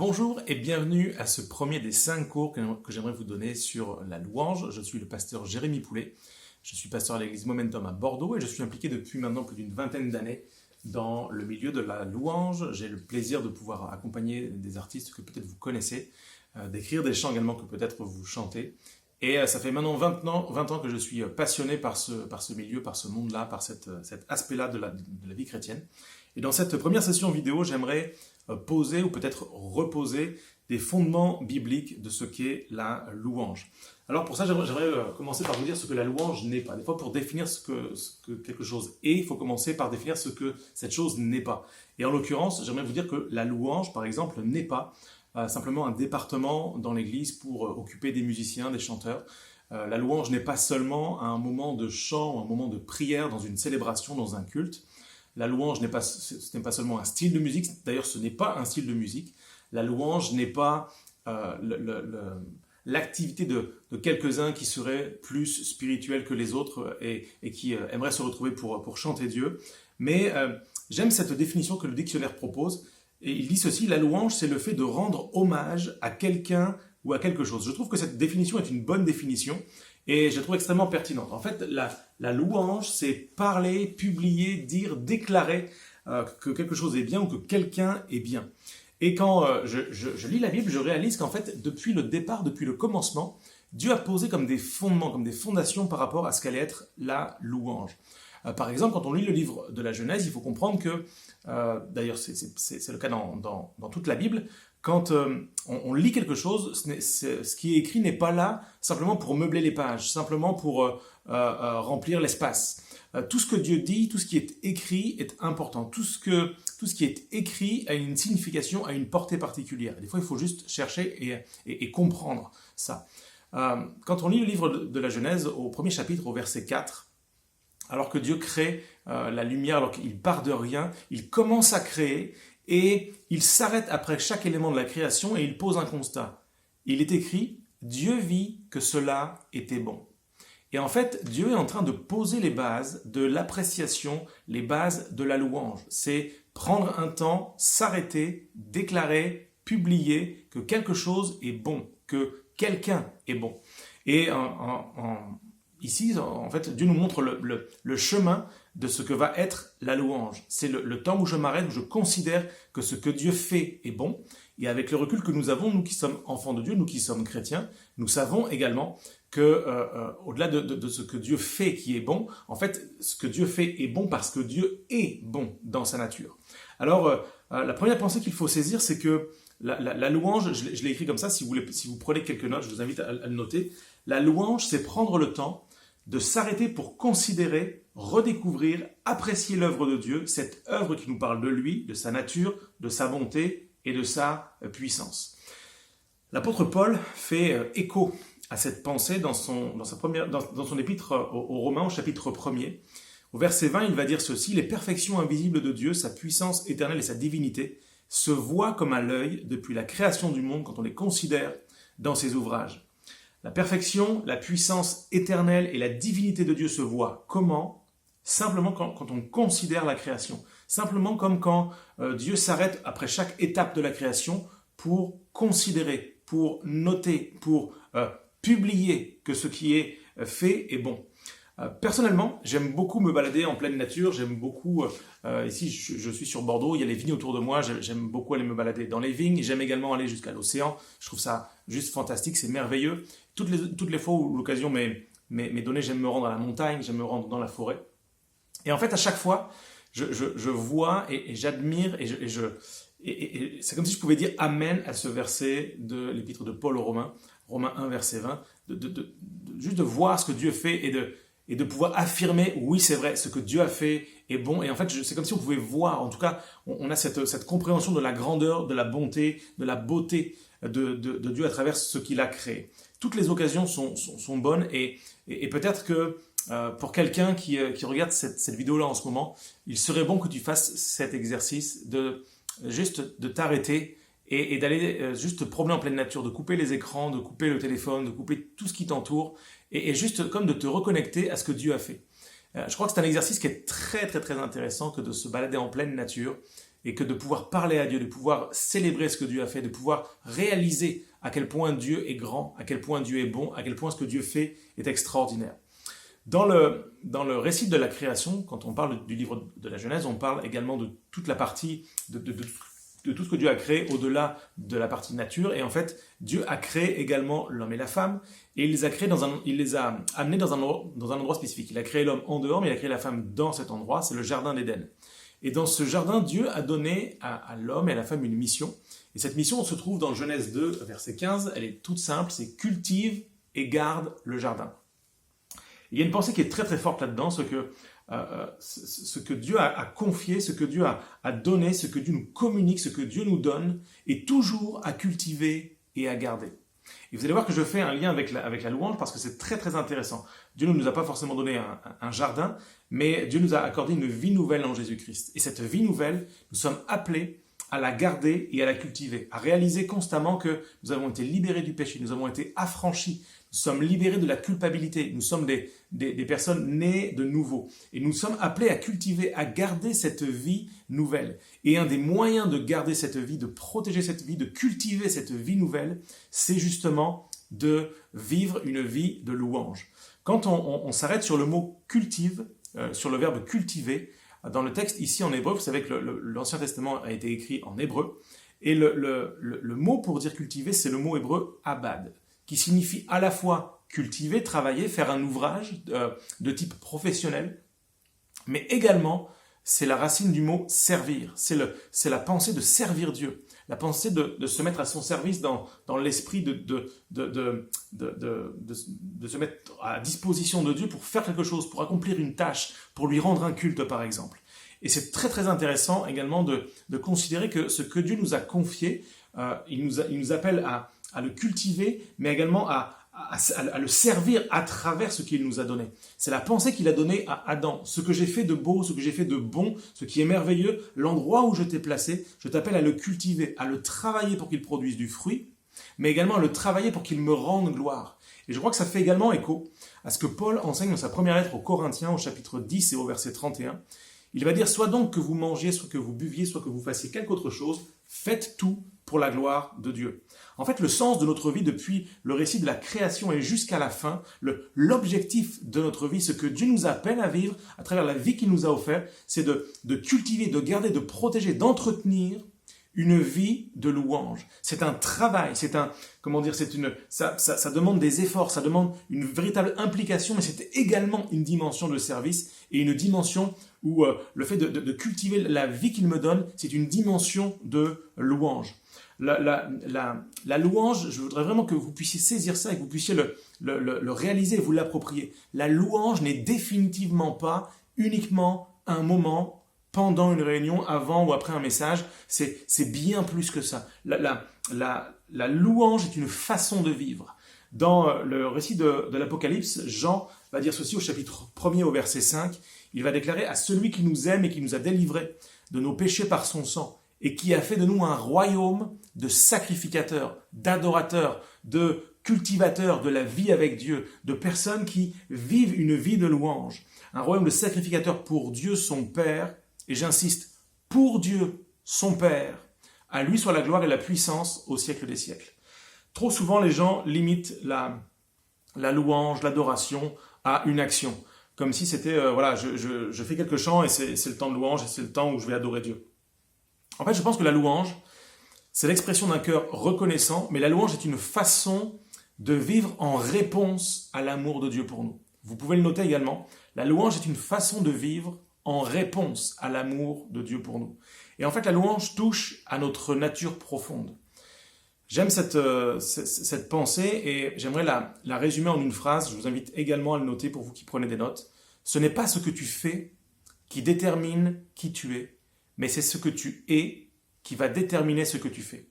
Bonjour et bienvenue à ce premier des 5 cours que j'aimerais vous donner sur la louange. Je suis le pasteur Jérémy Poulet, je suis pasteur à l'église Momentum à Bordeaux et je suis impliqué depuis maintenant plus d'une vingtaine d'années dans le milieu de la louange. J'ai le plaisir de pouvoir accompagner des artistes que peut-être vous connaissez, d'écrire des chants également que peut-être vous chantez. Et ça fait maintenant 20 ans que je suis passionné par ce milieu, par ce monde-là, par cet aspect-là de la vie chrétienne. Et dans cette première session vidéo, j'aimerais poser ou peut-être reposer des fondements bibliques de ce qu'est la louange. Alors pour ça, j'aimerais commencer par vous dire ce que la louange n'est pas. Des fois, pour définir ce que quelque chose est, il faut commencer par définir ce que cette chose n'est pas. Et en l'occurrence, j'aimerais vous dire que la louange, par exemple, n'est pas simplement un département dans l'église pour occuper des musiciens, des chanteurs. La louange n'est pas seulement un moment de chant ou un moment de prière dans une célébration, dans un culte. La louange ce n'est pas seulement un style de musique, d'ailleurs ce n'est pas un style de musique. La louange n'est pas l'activité de quelques-uns qui seraient plus spirituels que les autres et qui aimeraient se retrouver pour chanter Dieu. Mais j'aime cette définition que le dictionnaire propose. Et il dit ceci, la louange, c'est le fait de rendre hommage à quelqu'un ou à quelque chose. Je trouve que cette définition est une bonne définition et je la trouve extrêmement pertinente. En fait, la louange, c'est parler, publier, dire, déclarer que quelque chose est bien ou que quelqu'un est bien. Et quand je lis la Bible, je réalise qu'en fait, depuis le départ, depuis le commencement, Dieu a posé comme des fondements, comme des fondations par rapport à ce qu'allait être la louange. Par exemple, quand on lit le livre de la Genèse, il faut comprendre que, d'ailleurs c'est le cas dans toute la Bible, quand on lit quelque chose, ce qui est écrit n'est pas là simplement pour meubler les pages, simplement pour remplir l'espace. Tout ce que Dieu dit, tout ce qui est écrit est important. Tout ce qui est écrit a une signification, a une portée particulière. Des fois, il faut juste chercher et comprendre ça. Quand on lit le livre de la Genèse, au premier chapitre, au verset 4, alors que Dieu crée la lumière, alors qu'il part de rien, il commence à créer et il s'arrête après chaque élément de la création et il pose un constat. Il est écrit « Dieu vit que cela était bon ». Et en fait, Dieu est en train de poser les bases de l'appréciation, les bases de la louange. C'est prendre un temps, s'arrêter, déclarer, publier que quelque chose est bon, que quelqu'un est bon. Et ici, en fait, Dieu nous montre le chemin de ce que va être la louange. C'est le temps où je m'arrête, où je considère que ce que Dieu fait est bon. Et avec le recul que nous avons, nous qui sommes enfants de Dieu, nous qui sommes chrétiens, nous savons également que au-delà de ce que Dieu fait qui est bon, en fait, ce que Dieu fait est bon parce que Dieu est bon dans sa nature. Alors, la première pensée qu'il faut saisir, c'est que la louange, je l'ai écrit comme ça, si vous prenez quelques notes, je vous invite à le noter. La louange, c'est prendre le temps de s'arrêter pour considérer, redécouvrir, apprécier l'œuvre de Dieu, cette œuvre qui nous parle de lui, de sa nature, de sa bonté et de sa puissance. L'apôtre Paul fait écho à cette pensée dans son épître aux Romains, au chapitre 1er. Au verset 20, il va dire ceci, « Les perfections invisibles de Dieu, sa puissance éternelle et sa divinité, se voient comme à l'œil depuis la création du monde quand on les considère dans ses ouvrages. » La perfection, la puissance éternelle et la divinité de Dieu se voient. Comment ? Simplement quand on considère la création. Simplement comme quand Dieu s'arrête après chaque étape de la création pour considérer, pour noter, pour publier que ce qui est fait est bon. Personnellement, j'aime beaucoup me balader en pleine nature, j'aime beaucoup, ici je suis sur Bordeaux, il y a les vignes autour de moi, j'aime beaucoup aller me balader dans les vignes, j'aime également aller jusqu'à l'océan, je trouve ça juste fantastique, c'est merveilleux. Toutes les fois où l'occasion m'est donnée, j'aime me rendre à la montagne, j'aime me rendre dans la forêt. Et en fait, à chaque fois, je vois et j'admire et c'est comme si je pouvais dire Amen à ce verset de l'épître de Paul aux Romains, Romains 1, verset 20, juste de voir ce que Dieu fait et de pouvoir affirmer, oui c'est vrai, ce que Dieu a fait est bon. Et en fait, c'est comme si on pouvait voir, en tout cas, on a cette compréhension de la grandeur, de la bonté, de la beauté de Dieu à travers ce qu'il a créé. Toutes les occasions sont bonnes et peut-être que pour quelqu'un qui regarde cette vidéo-là en ce moment, il serait bon que tu fasses cet exercice de t'arrêter et d'aller juste te promener en pleine nature, de couper les écrans, de couper le téléphone, de couper tout ce qui t'entoure et juste comme de te reconnecter à ce que Dieu a fait. Je crois que c'est un exercice qui est très très très intéressant que de se balader en pleine nature et que de pouvoir parler à Dieu, de pouvoir célébrer ce que Dieu a fait, de pouvoir réaliser à quel point Dieu est grand, à quel point Dieu est bon, à quel point ce que Dieu fait est extraordinaire. Dans le récit de la création, quand on parle du livre de la Genèse, on parle également de toute la partie, de tout ce que Dieu a créé au-delà de la partie nature. Et en fait, Dieu a créé également l'homme et la femme, et il les a amenés dans un endroit spécifique. Il a créé l'homme en dehors, mais il a créé la femme dans cet endroit, c'est le jardin d'Éden. Et dans ce jardin, Dieu a donné à l'homme et à la femme une mission. Et cette mission, on se trouve dans Genèse 2, verset 15, elle est toute simple, c'est « cultive et garde le jardin ». Il y a une pensée qui est très très forte là-dedans, ce que Dieu a confié, ce que Dieu a donné, ce que Dieu nous communique, ce que Dieu nous donne, est toujours à cultiver et à garder. Et vous allez voir que je fais un lien avec la louange parce que c'est très très intéressant. Dieu ne nous a pas forcément donné un jardin, mais Dieu nous a accordé une vie nouvelle en Jésus-Christ. Et cette vie nouvelle, nous sommes appelés à la garder et à la cultiver, à réaliser constamment que nous avons été libérés du péché, nous avons été affranchis, nous sommes libérés de la culpabilité, nous sommes des personnes nées de nouveau. Et nous sommes appelés à cultiver, à garder cette vie nouvelle. Et un des moyens de garder cette vie, de protéger cette vie, de cultiver cette vie nouvelle, c'est justement de vivre une vie de louange. Quand on s'arrête sur le mot cultive, sur le verbe cultiver, dans le texte ici en hébreu, vous savez que l'Ancien Testament a été écrit en hébreu, et le mot pour dire cultiver, c'est le mot hébreu abad, qui signifie à la fois cultiver, travailler, faire un ouvrage de type professionnel, mais également c'est la racine du mot servir, c'est la pensée de servir Dieu, la pensée de se mettre à son service dans l'esprit de se mettre à disposition de Dieu pour faire quelque chose, pour accomplir une tâche, pour lui rendre un culte par exemple. Et c'est très très intéressant également de considérer que ce que Dieu nous a confié, il nous appelle à le cultiver, mais également à le servir à travers ce qu'il nous a donné. C'est la pensée qu'il a donnée à Adam. Ce que j'ai fait de beau, ce que j'ai fait de bon, ce qui est merveilleux, l'endroit où je t'ai placé, je t'appelle à le cultiver, à le travailler pour qu'il produise du fruit, mais également à le travailler pour qu'il me rende gloire. Et je crois que ça fait également écho à ce que Paul enseigne dans sa première lettre aux Corinthiens, au chapitre 10 et au verset 31. Il va dire « Soit donc que vous mangiez, soit que vous buviez, soit que vous fassiez quelque autre chose, faites tout pour la gloire de Dieu. » En fait, le sens de notre vie depuis le récit de la création et jusqu'à la fin, l'objectif de notre vie, ce que Dieu nous appelle à vivre à travers la vie qu'il nous a offerte, c'est de cultiver, de garder, de protéger, d'entretenir une vie de louange. C'est un travail, ça demande des efforts, ça demande une véritable implication, mais c'est également une dimension de service et une dimension où le fait de cultiver la vie qu'il me donne, c'est une dimension de louange. La louange, je voudrais vraiment que vous puissiez saisir ça et que vous puissiez le réaliser et vous l'approprier. La louange n'est définitivement pas uniquement un moment pendant une réunion, avant ou après un message, c'est bien plus que ça. La louange est une façon de vivre. Dans le récit de l'Apocalypse, Jean va dire ceci au chapitre 1er au verset 5, il va déclarer « À celui qui nous aime et qui nous a délivrés de nos péchés par son sang, et qui a fait de nous un royaume de sacrificateurs, d'adorateurs, de cultivateurs de la vie avec Dieu, de personnes qui vivent une vie de louange. Un royaume de sacrificateurs pour Dieu son Père, et j'insiste, pour Dieu son Père, à lui soit la gloire et la puissance au siècle des siècles. » Trop souvent, les gens limitent la louange, l'adoration à une action. Comme si c'était, je fais quelques chants et c'est le temps de louange et c'est le temps où je vais adorer Dieu. En fait, je pense que la louange, c'est l'expression d'un cœur reconnaissant, mais la louange est une façon de vivre en réponse à l'amour de Dieu pour nous. Vous pouvez le noter également, la louange est une façon de vivre en réponse à l'amour de Dieu pour nous. Et en fait, la louange touche à notre nature profonde. J'aime cette pensée et j'aimerais la résumer en une phrase. Je vous invite également à le noter pour vous qui prenez des notes. Ce n'est pas ce que tu fais qui détermine qui tu es, mais c'est ce que tu es qui va déterminer ce que tu fais.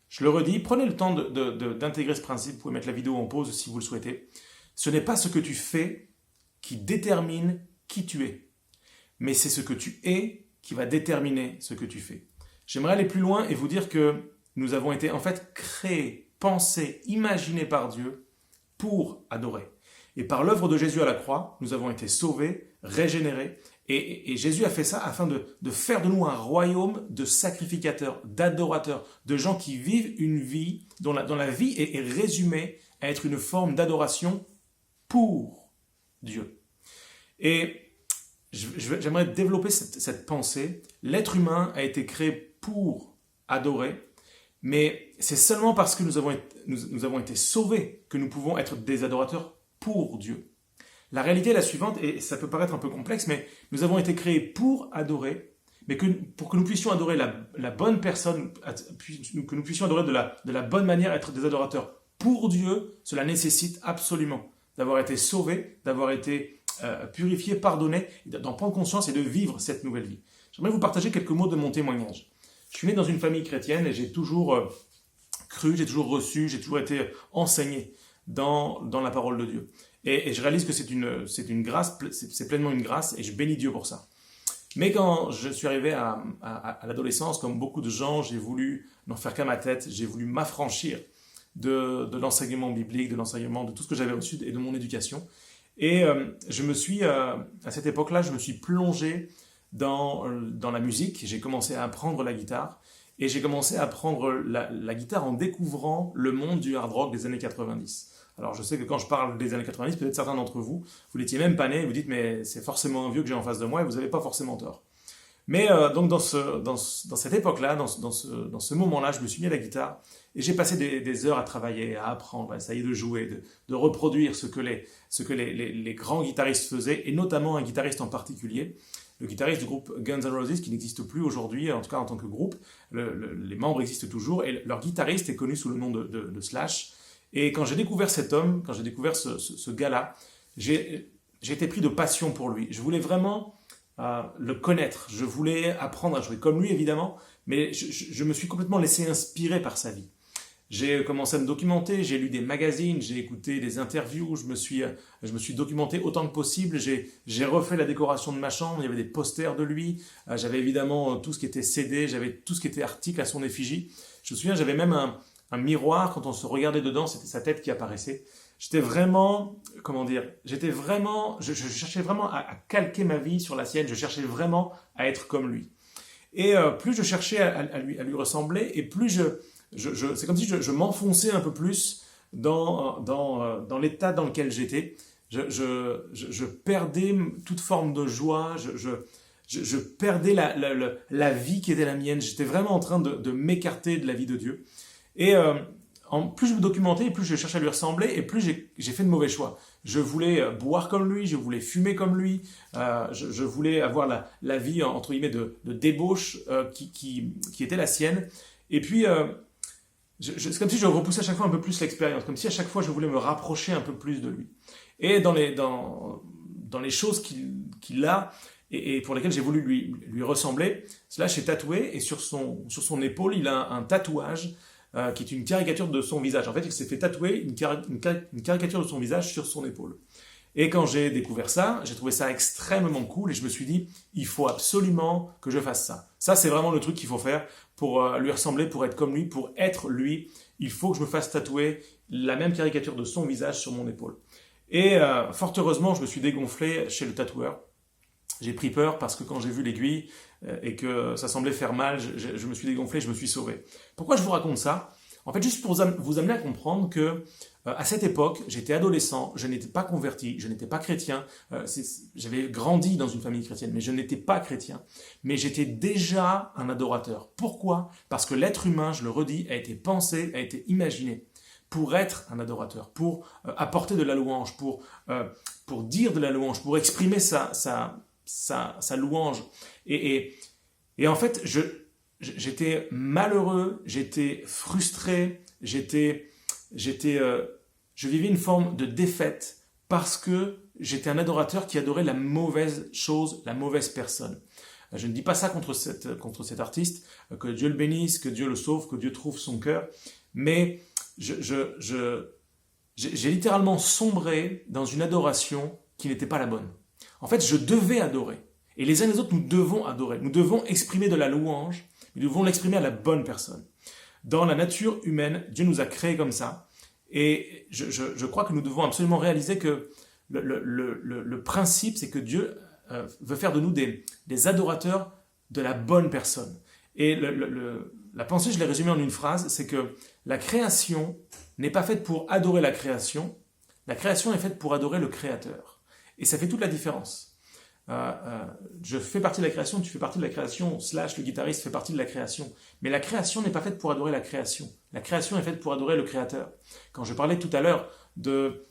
Je le redis, prenez le temps d'intégrer ce principe. Vous pouvez mettre la vidéo en pause si vous le souhaitez. Ce n'est pas ce que tu fais qui détermine qui tu es, mais c'est ce que tu es qui va déterminer ce que tu fais. J'aimerais aller plus loin et vous dire que nous avons été en fait créés, pensés, imaginés par Dieu pour adorer. Et par l'œuvre de Jésus à la croix, nous avons été sauvés, régénérés, Et Jésus a fait ça afin de faire de nous un royaume de sacrificateurs, d'adorateurs, de gens qui vivent une vie dont la vie est résumée à être une forme d'adoration pour Dieu. Et j'aimerais développer cette pensée. L'être humain a été créé pour adorer, mais c'est seulement parce que nous avons été sauvés que nous pouvons être des adorateurs pour Dieu. La réalité est la suivante, et ça peut paraître un peu complexe, mais nous avons été créés pour adorer, mais pour que nous puissions adorer la bonne personne, que nous puissions adorer de la bonne manière, être des adorateurs pour Dieu, cela nécessite absolument d'avoir été sauvés, d'avoir été purifiés, pardonnés, d'en prendre conscience et de vivre cette nouvelle vie. J'aimerais vous partager quelques mots de mon témoignage. Je suis né dans une famille chrétienne et j'ai toujours cru, j'ai toujours reçu, j'ai toujours été enseigné dans la parole de Dieu. Et je réalise que c'est une grâce, c'est pleinement une grâce, et je bénis Dieu pour ça. Mais quand je suis arrivé à l'adolescence, comme beaucoup de gens, j'ai voulu n'en faire qu'à ma tête, j'ai voulu m'affranchir de l'enseignement biblique, de l'enseignement, de tout ce que j'avais reçu et de mon éducation. Et à cette époque-là, je me suis plongé dans la musique. J'ai commencé à apprendre la guitare, et j'ai commencé à apprendre la guitare en découvrant le monde du hard rock des années 90. Alors je sais que quand je parle des années 90, peut-être certains d'entre vous, vous n'étiez même pas nés, vous dites mais c'est forcément un vieux que j'ai en face de moi, et vous n'avez pas forcément tort. Mais donc dans cette époque-là, dans ce moment-là, je me suis mis à la guitare, et j'ai passé des heures à travailler, à apprendre, à essayer de jouer, de reproduire ce que les grands guitaristes faisaient, et notamment un guitariste en particulier, le guitariste du groupe Guns N' Roses, qui n'existe plus aujourd'hui, en tout cas en tant que groupe. Les membres existent toujours, et leur guitariste est connu sous le nom de Slash. Et quand j'ai découvert cet homme, quand j'ai découvert ce gars-là, j'ai été pris de passion pour lui. Je voulais vraiment le connaître, je voulais apprendre à jouer comme lui évidemment, mais je me suis complètement laissé inspirer par sa vie. J'ai commencé à me documenter, j'ai lu des magazines, j'ai écouté des interviews, je me suis documenté autant que possible, j'ai refait la décoration de ma chambre, il y avait des posters de lui, j'avais évidemment tout ce qui était CD, j'avais tout ce qui était article à son effigie. Je me souviens, j'avais même un miroir, quand on se regardait dedans, c'était sa tête qui apparaissait. J'étais vraiment, je cherchais vraiment à calquer ma vie sur la sienne, je cherchais vraiment à être comme lui. Et plus je cherchais à lui ressembler, et plus c'est comme si je m'enfonçais un peu plus dans l'état dans lequel j'étais. Je perdais toute forme de joie, je perdais la vie qui était la mienne. J'étais vraiment en train de m'écarter de la vie de Dieu. Et plus je me documentais, et plus je cherchais à lui ressembler, et plus j'ai fait de mauvais choix. Je voulais boire comme lui, je voulais fumer comme lui, je voulais avoir la vie, entre guillemets, de débauche qui était la sienne. Et puis, c'est comme si je repoussais à chaque fois un peu plus l'expérience, comme si à chaque fois je voulais me rapprocher un peu plus de lui. Et dans les choses qu'il a, et pour lesquelles j'ai voulu lui ressembler, cela j'ai tatoué, et sur son épaule, il a un tatouage qui est une caricature de son visage. En fait, il s'est fait tatouer une caricature de son visage sur son épaule. Et quand j'ai découvert ça, j'ai trouvé ça extrêmement cool, et je me suis dit, il faut absolument que je fasse ça. Ça, c'est vraiment le truc qu'il faut faire pour lui ressembler, pour être comme lui, pour être lui. Il faut que je me fasse tatouer la même caricature de son visage sur mon épaule. Et fort heureusement, je me suis dégonflé chez le tatoueur. J'ai pris peur parce que quand j'ai vu l'aiguille et que ça semblait faire mal, je me suis dégonflé, je me suis sauvé. Pourquoi je vous raconte ça ? En fait, juste pour vous amener à comprendre que à cette époque, j'étais adolescent, je n'étais pas converti, je n'étais pas chrétien. J'avais grandi dans une famille chrétienne, mais je n'étais pas chrétien. Mais j'étais déjà un adorateur. Pourquoi ? Parce que l'être humain, je le redis, a été pensé, a été imaginé pour être un adorateur, pour apporter de la louange, pour dire de la louange, pour exprimer sa louange. Et en fait, j'étais malheureux, j'étais frustré, je vivais une forme de défaite parce que j'étais un adorateur qui adorait la mauvaise chose, la mauvaise personne. Je ne dis pas ça contre cet artiste, que Dieu le bénisse, que Dieu le sauve, que Dieu trouve son cœur, mais j'ai littéralement sombré dans une adoration qui n'était pas la bonne. En fait, je devais adorer. Et les uns et les autres, nous devons adorer. Nous devons exprimer de la louange, nous devons l'exprimer à la bonne personne. Dans la nature humaine, Dieu nous a créés comme ça. Et je crois que nous devons absolument réaliser que le principe, c'est que Dieu veut faire de nous des adorateurs de la bonne personne. Et la pensée, je l'ai résumée en une phrase, c'est que la création n'est pas faite pour adorer la création est faite pour adorer le Créateur. Et ça fait toute la différence. Je fais partie de la création, tu fais partie de la création, / le guitariste fait partie de la création. Mais la création n'est pas faite pour adorer la création. La création est faite pour adorer le Créateur. Quand je parlais tout à l'heure de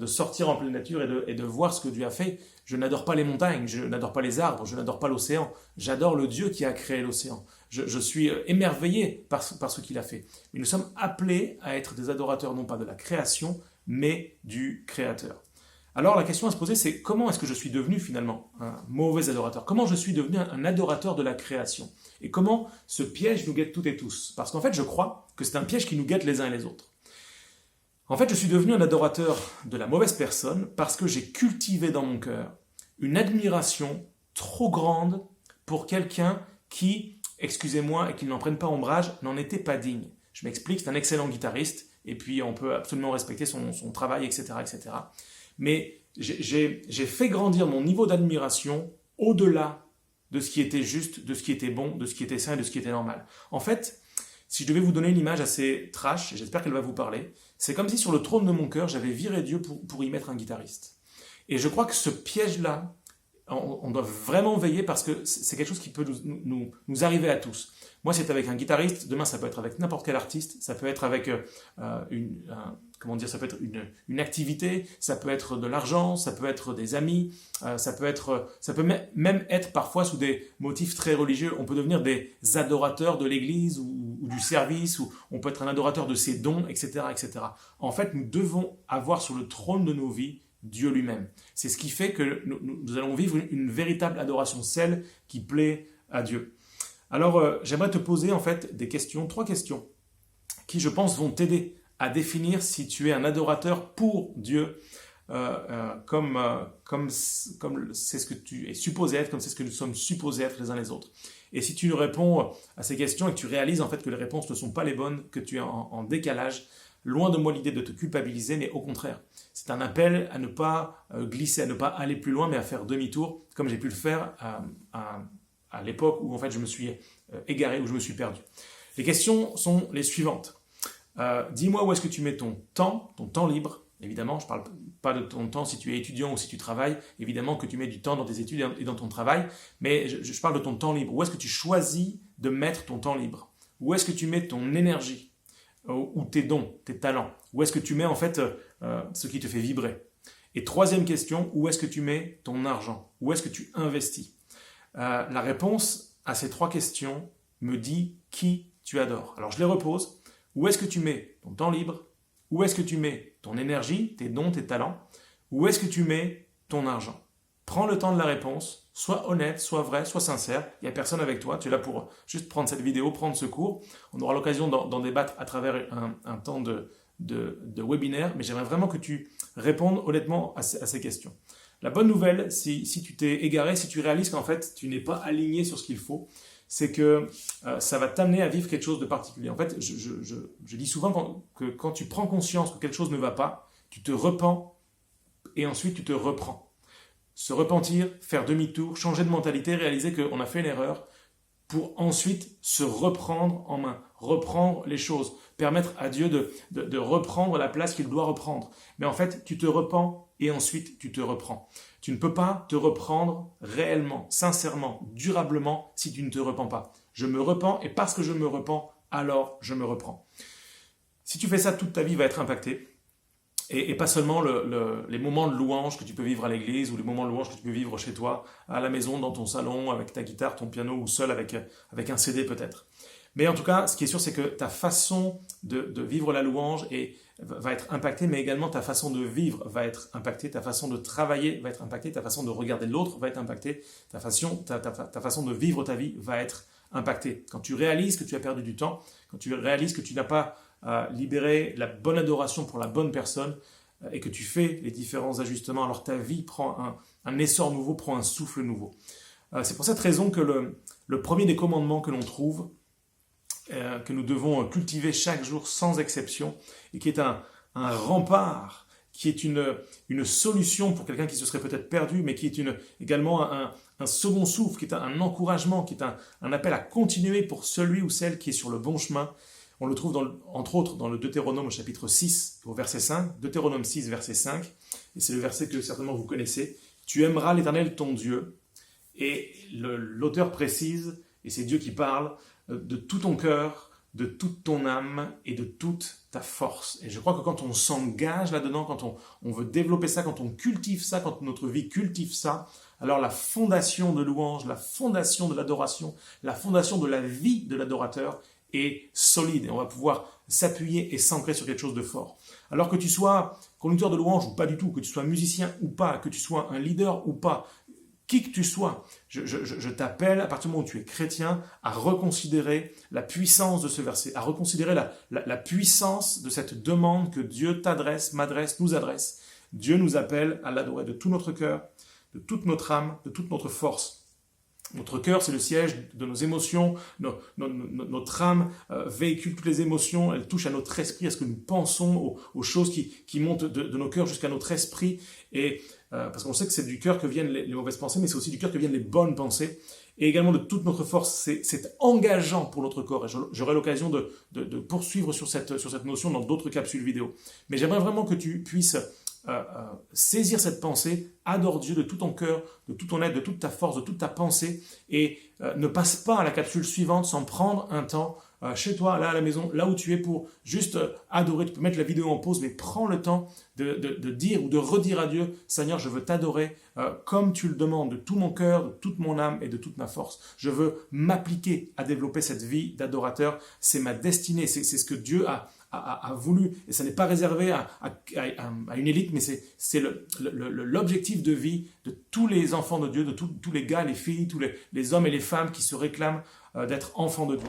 sortir en pleine nature et de voir ce que Dieu a fait, je n'adore pas les montagnes, je n'adore pas les arbres, je n'adore pas l'océan. J'adore le Dieu qui a créé l'océan. Je suis émerveillé par ce qu'il a fait. Mais nous sommes appelés à être des adorateurs non pas de la création, mais du Créateur. Alors la question à se poser, c'est comment est-ce que je suis devenu finalement un mauvais adorateur? Comment je suis devenu un adorateur de la création? Et comment ce piège nous guette toutes et tous? Parce qu'en fait, je crois que c'est un piège qui nous guette les uns et les autres. En fait, je suis devenu un adorateur de la mauvaise personne parce que j'ai cultivé dans mon cœur une admiration trop grande pour quelqu'un qui, excusez-moi, et qu'il n'en prenne pas ombrage, n'en était pas digne. Je m'explique, c'est un excellent guitariste, et puis on peut absolument respecter son travail, etc., etc. Mais j'ai fait grandir mon niveau d'admiration au-delà de ce qui était juste, de ce qui était bon, de ce qui était sain et de ce qui était normal. En fait, si je devais vous donner une image assez trash, et j'espère qu'elle va vous parler, c'est comme si sur le trône de mon cœur, j'avais viré Dieu pour y mettre un guitariste. Et je crois que ce piège-là, on doit vraiment veiller parce que c'est quelque chose qui peut nous arriver à tous. Moi, c'est avec un guitariste, demain ça peut être avec n'importe quel artiste, ça peut être avec ça peut être une activité, ça peut être de l'argent, ça peut être des amis, ça peut même être parfois sous des motifs très religieux. On peut devenir des adorateurs de l'église ou du service, ou on peut être un adorateur de ses dons, etc., etc. En fait, nous devons avoir sur le trône de nos vies Dieu lui-même. C'est ce qui fait que nous allons vivre une véritable adoration, celle qui plaît à Dieu. Alors, j'aimerais te poser en fait trois questions, qui je pense vont t'aider à définir si tu es un adorateur pour Dieu, comme c'est ce que tu es supposé être, comme c'est ce que nous sommes supposés être les uns les autres. Et si tu réponds à ces questions et que tu réalises en fait que les réponses ne sont pas les bonnes, que tu es en décalage, loin de moi l'idée de te culpabiliser, mais au contraire, c'est un appel à ne pas glisser, à ne pas aller plus loin, mais à faire demi-tour, comme j'ai pu le faire à l'époque où en fait je me suis égaré, où je me suis perdu. Les questions sont les suivantes. Dis-moi où est-ce que tu mets ton temps libre. Évidemment, je ne parle pas de ton temps si tu es étudiant ou si tu travailles. Évidemment que tu mets du temps dans tes études et dans ton travail, mais je parle de ton temps libre. Où est-ce que tu choisis de mettre ton temps libre? Où est-ce que tu mets ton énergie? Ou tes dons, tes talents? Où est-ce que tu mets en fait ce qui te fait vibrer? Et troisième question, où est-ce que tu mets ton argent? Où est-ce que tu investis? La réponse à ces trois questions me dit qui tu adores. Alors je les repose. Où est-ce que tu mets ton temps libre? Où est-ce que tu mets ton énergie, tes dons, tes talents? Où est-ce que tu mets ton argent? Prends le temps de la réponse, sois honnête, sois vrai, sois sincère. Il n'y a personne avec toi, tu es là pour juste prendre cette vidéo, prendre ce cours. On aura l'occasion d'en débattre à travers un temps de webinaire, mais j'aimerais vraiment que tu répondes honnêtement à ces questions. La bonne nouvelle, si tu t'es égaré, si tu réalises qu'en fait tu n'es pas aligné sur ce qu'il faut, c'est que ça va t'amener à vivre quelque chose de particulier. En fait, je dis souvent que quand tu prends conscience que quelque chose ne va pas, tu te repens et ensuite tu te reprends. Se repentir, faire demi-tour, changer de mentalité, réaliser qu'on a fait une erreur pour ensuite se reprendre en main, reprendre les choses, permettre à Dieu de reprendre la place qu'il doit reprendre. Mais en fait, tu te repens et ensuite tu te reprends. Tu ne peux pas te reprendre réellement, sincèrement, durablement si tu ne te repens pas. Je me repens et parce que je me repens, alors je me reprends. Si tu fais ça, toute ta vie va être impactée. Et pas seulement les moments de louange que tu peux vivre à l'église ou les moments de louange que tu peux vivre chez toi, à la maison, dans ton salon, avec ta guitare, ton piano ou seul avec un CD peut-être. Mais en tout cas, ce qui est sûr, c'est que ta façon de vivre la louange va être impactée, mais également ta façon de vivre va être impactée, ta façon de travailler va être impactée, ta façon de regarder l'autre va être impactée, ta façon de vivre ta vie va être impactée. Quand tu réalises que tu as perdu du temps, quand tu réalises que tu n'as pas libéré la bonne adoration pour la bonne personne et que tu fais les différents ajustements, alors ta vie prend un essor nouveau, prend un souffle nouveau. C'est pour cette raison que le premier des commandements que l'on trouve, que nous devons cultiver chaque jour sans exception, et qui est un rempart qui est une solution pour quelqu'un qui se serait peut-être perdu, mais qui est également un second souffle, qui est un encouragement, qui est un appel à continuer pour celui ou celle qui est sur le bon chemin. On le trouve entre autres dans le Deutéronome au chapitre 6, au verset 5, Deutéronome 6, verset 5, et c'est le verset que certainement vous connaissez. « Tu aimeras l'Éternel ton Dieu ». Et l'auteur précise, et c'est Dieu qui parle, de tout ton cœur, de toute ton âme et de toute ta force. Et je crois que quand on s'engage là-dedans, quand on veut développer ça, quand on cultive ça, quand notre vie cultive ça, alors la fondation de louange, la fondation de l'adoration, la fondation de la vie de l'adorateur est solide. Et on va pouvoir s'appuyer et s'ancrer sur quelque chose de fort. Alors que tu sois conducteur de louange ou pas du tout, que tu sois musicien ou pas, que tu sois un leader ou pas, qui que tu sois, je t'appelle, à partir du moment où tu es chrétien, à reconsidérer la puissance de ce verset, à reconsidérer la puissance de cette demande que Dieu t'adresse, m'adresse, nous adresse. Dieu nous appelle à l'adorer de tout notre cœur, de toute notre âme, de toute notre force. Notre cœur, c'est le siège de nos émotions, notre âme véhicule toutes les émotions, elle touche à notre esprit, à ce que nous pensons, aux choses qui montent de nos cœurs jusqu'à notre esprit, et parce qu'on sait que c'est du cœur que viennent les mauvaises pensées, mais c'est aussi du cœur que viennent les bonnes pensées, et également de toute notre force. C'est engageant pour notre corps, et j'aurai l'occasion de poursuivre sur cette notion dans d'autres capsules vidéo. Mais j'aimerais vraiment que tu puisses saisir cette pensée, adore Dieu de tout ton cœur, de tout ton être, de toute ta force, de toute ta pensée, et ne passe pas à la capsule suivante sans prendre un temps chez toi, là à la maison, là où tu es, pour juste adorer. Tu peux mettre la vidéo en pause, mais prends le temps de dire ou de redire à Dieu, Seigneur, je veux t'adorer comme tu le demandes, de tout mon cœur, de toute mon âme et de toute ma force. Je veux m'appliquer à développer cette vie d'adorateur. C'est ma destinée, c'est ce que Dieu a voulu, et ça n'est pas réservé à une élite, mais c'est l'objectif de vie de tous les enfants de Dieu, de tous les gars, les filles, tous les hommes et les femmes qui se réclament d'être enfants de Dieu.